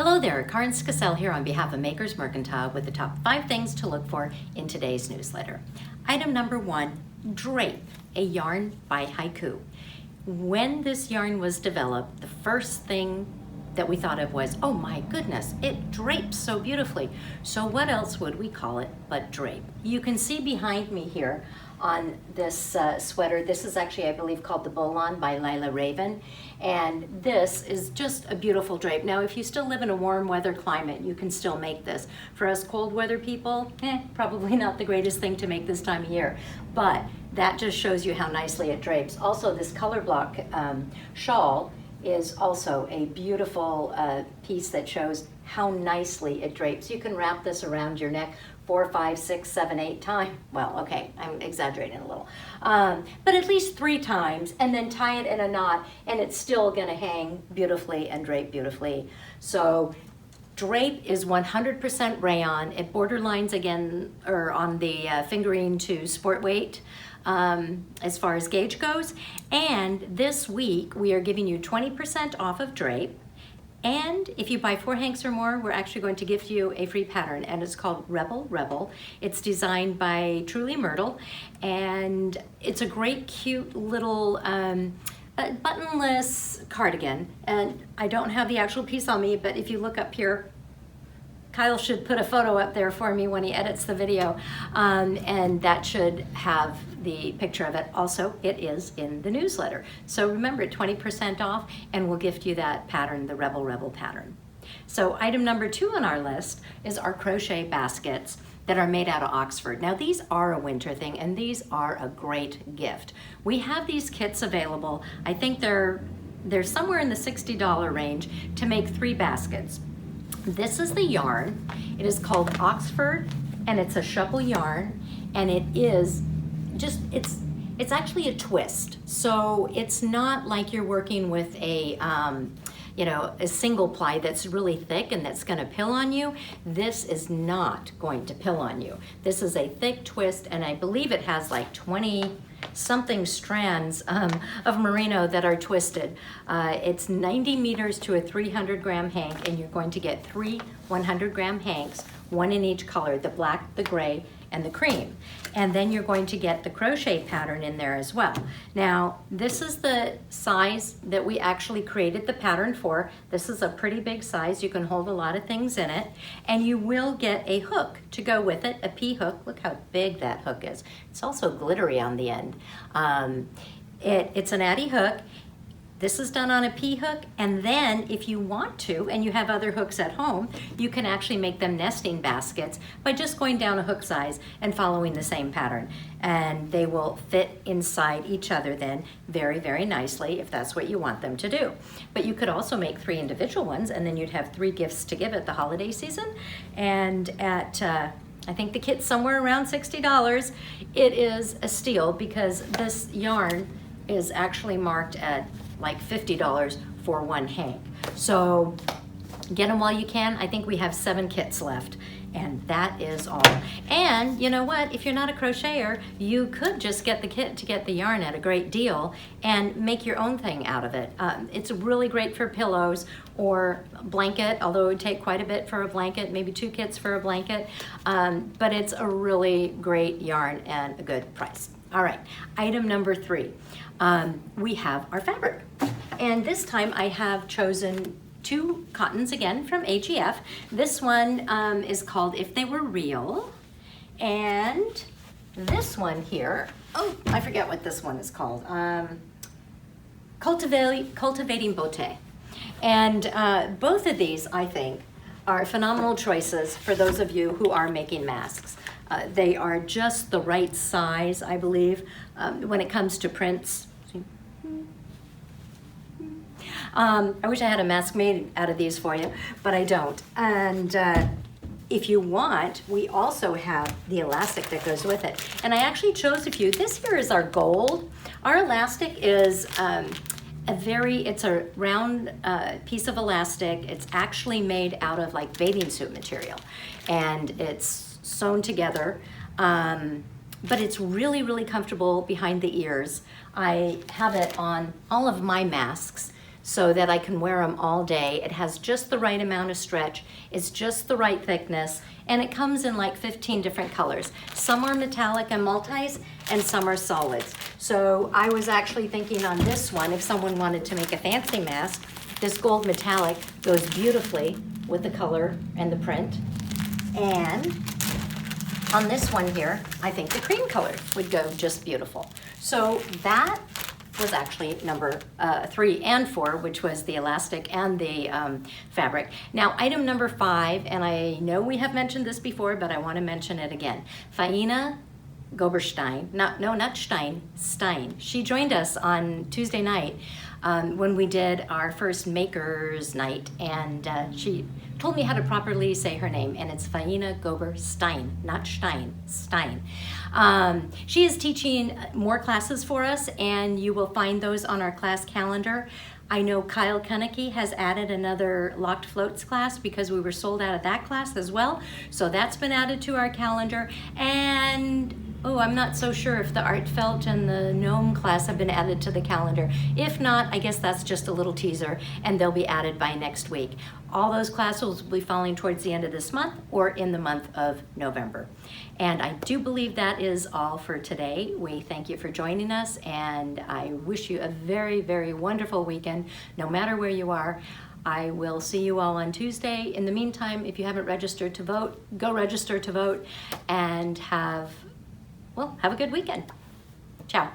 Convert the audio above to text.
Hello there, Karin here on behalf of Makers Mercantile with the top 5 things to look for in today's newsletter. Item number 1, Drape, a yarn by HiKoo. When this yarn was developed, the first thing that we thought of was, oh my goodness, it drapes so beautifully. So what else would we call it but drape? You can see behind me here on this sweater, this is actually, I believe, called the Bolon by Lila Raven. And this is just a beautiful drape. Now, if you still live in a warm weather climate, you can still make this. For us cold weather people, probably not the greatest thing to make this time of year. But that just shows you how nicely it drapes. Also, this color block shawl is also a beautiful piece that shows how nicely it drapes. You can wrap this around your neck 4, 5, 6, 7, 8 times. Well, okay, I'm exaggerating a little. But at least 3 times, and then tie it in a knot, and it's still gonna hang beautifully and drape beautifully. So Drape is 100% rayon. It borderlines again, or on the fingering to sport weight as far as gauge goes. And this week, we are giving you 20% off of Drape. And if you buy 4 hanks or more, we're actually going to gift you a free pattern, and it's called Rebel Rebel. It's designed by Truly Myrtle, and it's a great, cute little buttonless cardigan. And I don't have the actual piece on me, but if you look up here, Kyle should put a photo up there for me when he edits the video, and that should have the picture of it. Also, it is in the newsletter. So remember, 20% off, and we'll gift you that pattern, the Rebel Rebel pattern. So item number 2 on our list is our crochet baskets that are made out of Oxford. Now, these are a winter thing, and these are a great gift. We have these kits available. I think they're somewhere in the $60 range to make 3 baskets. This is the yarn. It is called Oxford, and it's a shuffle yarn, and it is just, it's actually a twist. So it's not like you're working with a single ply that's really thick and that's gonna pill on you. This is not going to pill on you. This is a thick twist, and I believe it has like 20 something strands of merino that are twisted. It's 90 meters to a 300-gram hank, and you're going to get 3 100-gram hanks, 1 in each color, the black, the gray, and the cream. And then you're going to get the crochet pattern in there as well. Now, this is the size that we actually created the pattern for. This is a pretty big size. You can hold a lot of things in it, and you will get a hook to go with it, a P hook. Look how big that hook is. It's also glittery on the end. It's an Addy hook. This is done on a P hook, and then if you want to, and you have other hooks at home, you can actually make them nesting baskets by just going down a hook size and following the same pattern. And they will fit inside each other then very, very nicely if that's what you want them to do. But you could also make 3 individual ones, and then you'd have 3 gifts to give at the holiday season. And at I think the kit's somewhere around $60. It is a steal because this yarn is actually marked at like $50 for 1 hank. So get them while you can. I think we have 7 kits left, and that is all. And you know what? If you're not a crocheter, you could just get the kit to get the yarn at a great deal and make your own thing out of it. It's really great for pillows or blanket, although it would take quite a bit for a blanket, maybe 2 kits for a blanket. But it's a really great yarn and a good price. All right, item number 3. We have our fabric. And this time I have chosen 2 cottons again from HEF. This one is called If They Were Real. And this one here, oh, I forget what this one is called. Cultivating Beauté. And both of these, I think, are phenomenal choices for those of you who are making masks. They are just the right size, I believe, when it comes to prints. I wish I had a mask made out of these for you, but I don't. And if you want, we also have the elastic that goes with it. And I actually chose a few. This here is our gold. Our elastic is it's a round piece of elastic. It's actually made out of like bathing suit material, and it's sewn together. But it's really, really comfortable behind the ears. I have it on all of my masks. so that I can wear them all day. It has just the right amount of stretch. It's just the right thickness, and it comes in like 15 different colors. Some are metallic and multis, and some are solids. So I was actually thinking on this one, if someone wanted to make a fancy mask, this gold metallic goes beautifully with the color and the print. And on this one here, I think the cream color would go just beautiful. So that was actually number 3 and 4, which was the elastic and the fabric. Now, item number 5, and I know we have mentioned this before, but I want to mention it again. Faina Goberstein, not Stein, Stein. She joined us on Tuesday night when we did our first Makers Night, and she told me how to properly say her name, and it's Faina Goberstein, not Stein, Stein. She is teaching more classes for us, and you will find those on our class calendar. I know Kyle Kunicki has added another Locked Floats class because we were sold out of that class as well. So that's been added to our calendar. And I'm not so sure if the Art Felt and the Gnome class have been added to the calendar. If not, I guess that's just a little teaser, and they'll be added by next week. All those classes will be falling towards the end of this month or in the month of November. And I do believe that is all for today. We thank you for joining us, and I wish you a very, very wonderful weekend, no matter where you are. I will see you all on Tuesday. In the meantime, if you haven't registered to vote, go register to vote, and have a good weekend. Ciao.